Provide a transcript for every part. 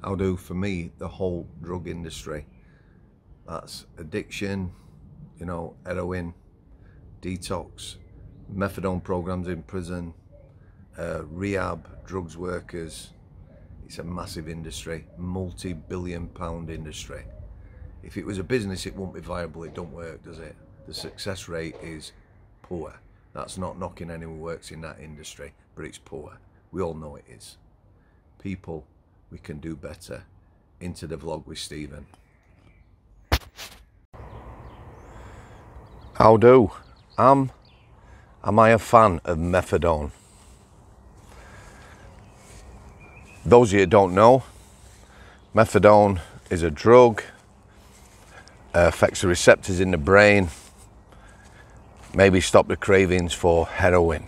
How do, for me, the whole drug industry. That's addiction, you know, heroin, detox, methadone programs in prison, rehab, drugs workers. It's a massive industry, multi-billion-pound industry. If it was a business, it wouldn't be viable. It don't work, does it? The success rate is poor. That's not knocking anyone who works in that industry, but it's poor. We all know it is. People, we can do better. Into the vlog with Stephen. How do? Am I a fan of methadone? Those of you who don't know, methadone is a drug, affects the receptors in the brain, maybe stop the cravings for heroin.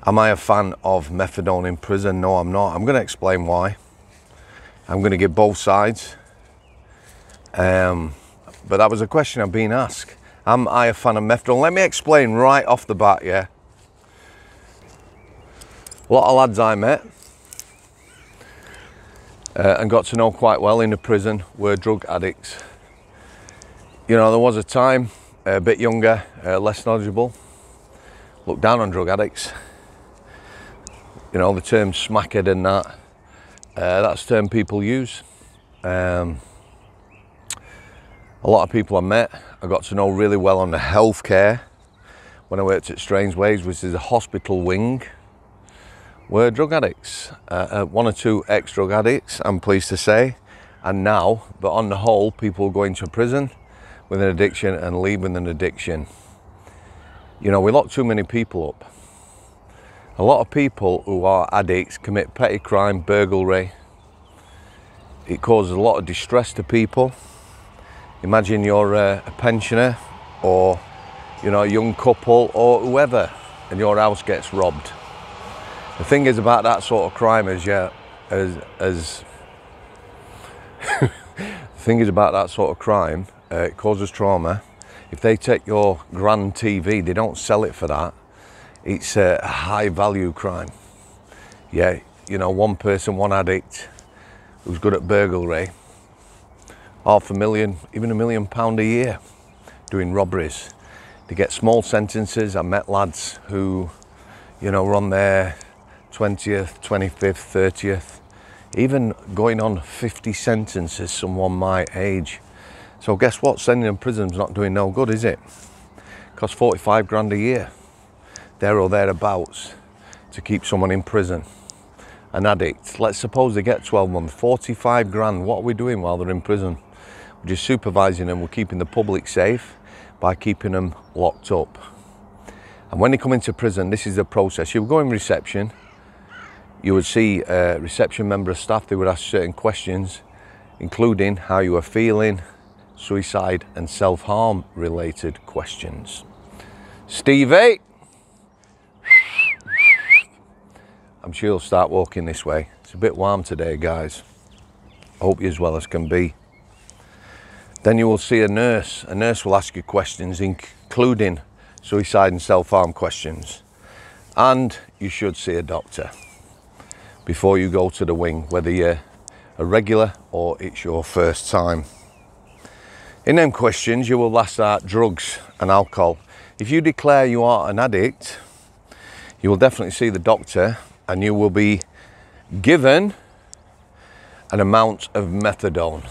Am I a fan of methadone in prison? No, I'm not. I'm going to explain why. I'm going to give both sides. But that was a question I've been asked. Am I a fan of methadone? Let me explain right off the bat, yeah. A lot of lads I met and got to know quite well in the prison were drug addicts. You know, there was a time, a bit younger, less knowledgeable, looked down on drug addicts. You know, the term smackhead and that's the term people use. A lot of people I met, I got to know really well on the healthcare when I worked at Strangeways, which is a hospital wing, were drug addicts. One or two ex-drug addicts, I'm pleased to say, and now, but on the whole, people go into prison with an addiction and leave with an addiction. You know, we lock too many people up. A lot of people who are addicts commit petty crime, burglary. It causes a lot of distress to people. Imagine you're a pensioner or, you know, a young couple or whoever, and your house gets robbed. The thing is about that sort of crime is, the thing is about that sort of crime, it causes trauma. If they take your grand TV, they don't sell it for that. It's a high value crime. Yeah, you know, one person, one addict who's good at burglary, $500,000, even £1 million a year doing robberies. They get small sentences. I met lads who, you know, were on their 20th, 25th, 30th, even going on 50 sentences, someone my age. So guess what? Sending them to prison's not doing no good, is it? Costs 45 grand a year, there or thereabouts, to keep someone in prison. An addict, let's suppose they get 12 months, 45 grand. What are we doing while they're in prison? We're just supervising them. We're keeping the public safe by keeping them locked up. And when they come into prison, this is the process. You would go in reception. You would see a reception member of staff. They would ask certain questions, including how you are feeling, suicide and self-harm related questions. Stevie, I'm sure you'll start walking this way. It's a bit warm today, guys. I hope you're as well as can be. Then you will see a nurse. A nurse will ask you questions, including suicide and self-harm questions. And you should see a doctor before you go to the wing, whether you're a regular or it's your first time. In them questions, you will ask about drugs and alcohol. If you declare you are an addict, you will definitely see the doctor and you will be given an amount of methadone.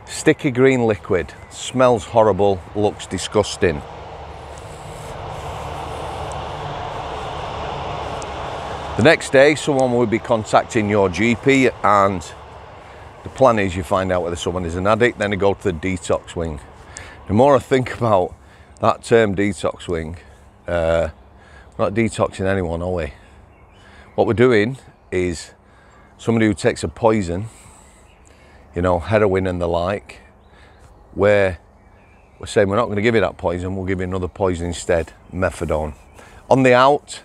Sticky green liquid, smells horrible, looks disgusting. The next day, someone will be contacting your GP, and the plan is you find out whether someone is an addict, then you go to the detox wing. The more I think about that term detox wing, we're not detoxing anyone, are we? What we're doing is somebody who takes a poison, you know, heroin and the like, where we're saying we're not going to give you that poison, we'll give you another poison instead, methadone. On the out,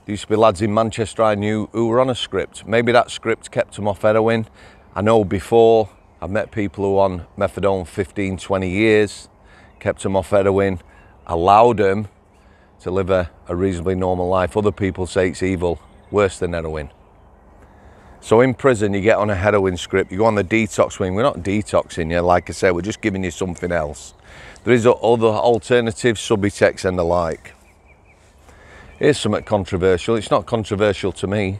there used to be lads in Manchester I knew who were on a script. Maybe that script kept them off heroin. I know before, I've met people who were on methadone 15, 20 years, kept them off heroin, allowed them to live a reasonably normal life. Other people say it's evil, worse than heroin. So in prison, you get on a heroin script, you go on the detox wing. We're not detoxing you, like I said, we're just giving you something else. There is other alternatives, Subutex and the like. Here's something controversial. It's not controversial to me.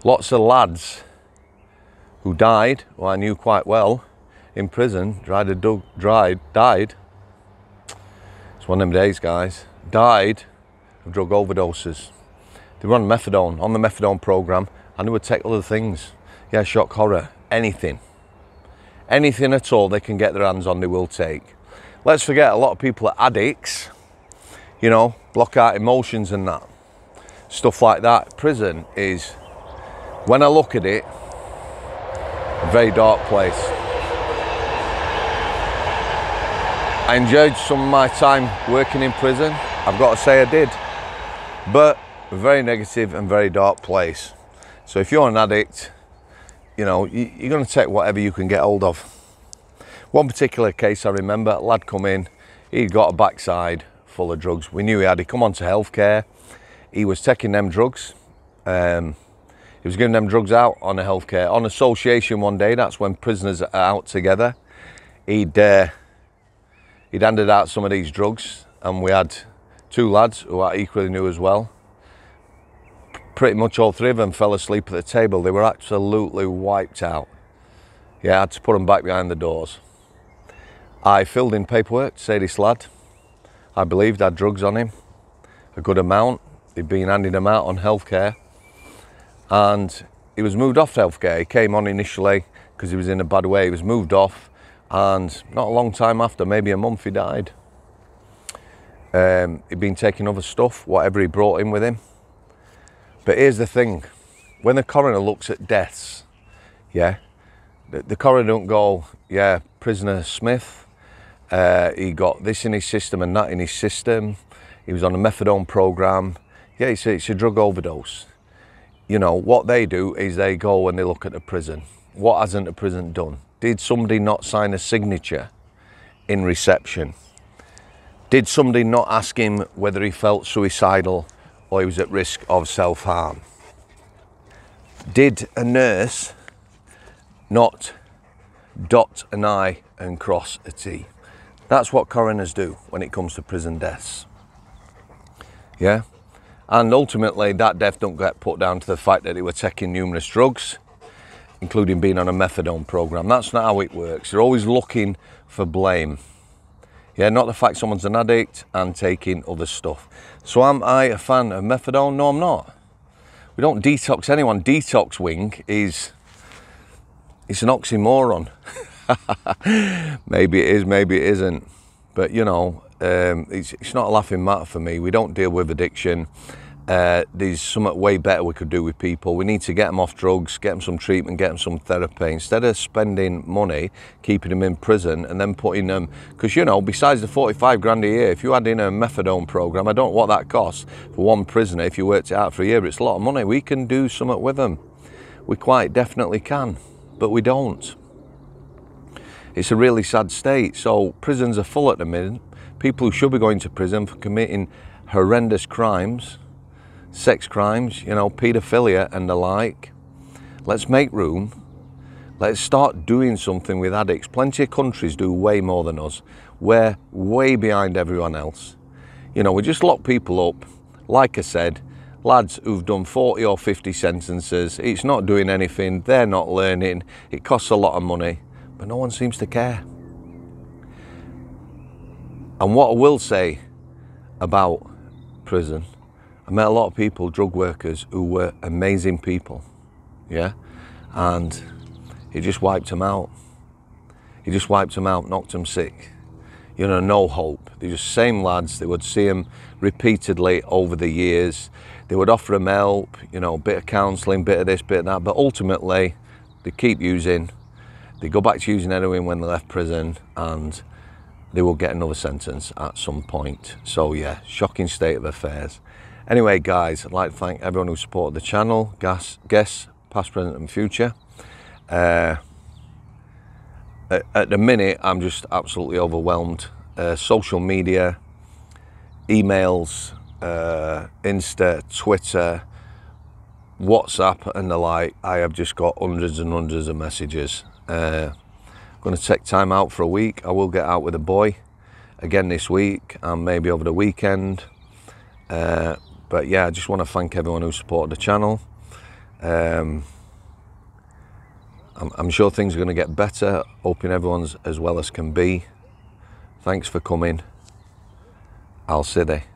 Lots of lads who died, who I knew quite well, in prison, died. It's one of them days, guys. Died of drug overdoses. They were on the methadone program, and they would take other things. Yeah, shock horror, anything. Anything at all they can get their hands on, they will take. Let's forget, a lot of people are addicts, you know, block out emotions and that. Stuff like that. Prison is, when I look at it, a very dark place. I enjoyed some of my time working in prison. I've got to say I did. But a very negative and very dark place. So if you're an addict, you know, you're going to take whatever you can get hold of. One particular case I remember, a lad come in, he'd got a backside full of drugs. We knew he had. He come onto healthcare. He was taking them drugs. He was giving them drugs out on a healthcare. On association one day, that's when prisoners are out together. He'd handed out some of these drugs, and we had two lads who I equally knew as well. Pretty much all three of them fell asleep at the table. They were absolutely wiped out. Yeah, I had to put them back behind the doors. I filled in paperwork to say this lad, I believed, had drugs on him, a good amount. He'd been handing them out on healthcare, and he was moved off healthcare. He came on initially because he was in a bad way. He was moved off, and not a long time after, maybe a month, he died. He'd been taking other stuff, whatever he brought in with him. But here's the thing, when the coroner looks at deaths, yeah, the coroner don't go, yeah, prisoner Smith, he got this in his system and that in his system, he was on a methadone program, yeah, it's a drug overdose. You know, what they do is they go and they look at the prison. What hasn't the prison done? Did somebody not sign a signature in reception? Did somebody not ask him whether he felt suicidal or he was at risk of self-harm? Did a nurse not dot an I and cross a T? That's what coroners do when it comes to prison deaths. Yeah? And ultimately, that death don't get put down to the fact that they were taking numerous drugs, including being on a methadone program. That's not how it works. They're always looking for blame. Yeah, not the fact someone's an addict and taking other stuff. So am I a fan of methadone? No, I'm not. We don't detox anyone. Detox wing it's an oxymoron. Maybe it is, maybe it isn't. But you know, it's not a laughing matter for me. We don't deal with addiction. There's something way better we could do with people. We need to get them off drugs, get them some treatment, get them some therapy. Instead of spending money, keeping them in prison and then putting them, because you know, besides the 45 grand a year, if you had in a methadone program, I don't know what that costs for one prisoner. If you worked it out for a year, it's a lot of money. We can do something with them. We quite definitely can, but we don't. It's a really sad state. So prisons are full at the minute. People who should be going to prison for committing horrendous crimes, sex crimes, you know, paedophilia and the like. Let's make room. Let's start doing something with addicts. Plenty of countries do way more than us. We're way behind everyone else. You know, we just lock people up. Like I said, lads who've done 40 or 50 sentences, it's not doing anything, they're not learning, it costs a lot of money, but no one seems to care. And what I will say about prison, I met a lot of people, drug workers, who were amazing people, yeah? And he just wiped them out. He just wiped them out, knocked them sick. You know, no hope. They're just same lads. They would see them repeatedly over the years. They would offer them help, you know, bit of counselling, bit of this, bit of that. But ultimately, they keep using. They go back to using heroin when they left prison, and they will get another sentence at some point. So yeah, shocking state of affairs. Anyway, guys, I'd like to thank everyone who supported the channel, guests, past, present and future. At the minute, I'm just absolutely overwhelmed. Social media, emails, Insta, Twitter, WhatsApp and the like, I have just got hundreds and hundreds of messages. I'm going to take time out for a week. I will get out with a boy again this week and maybe over the weekend. But yeah, I just want to thank everyone who supported the channel. I'm sure things are going to get better. Hoping everyone's as well as can be. Thanks for coming. I'll see you.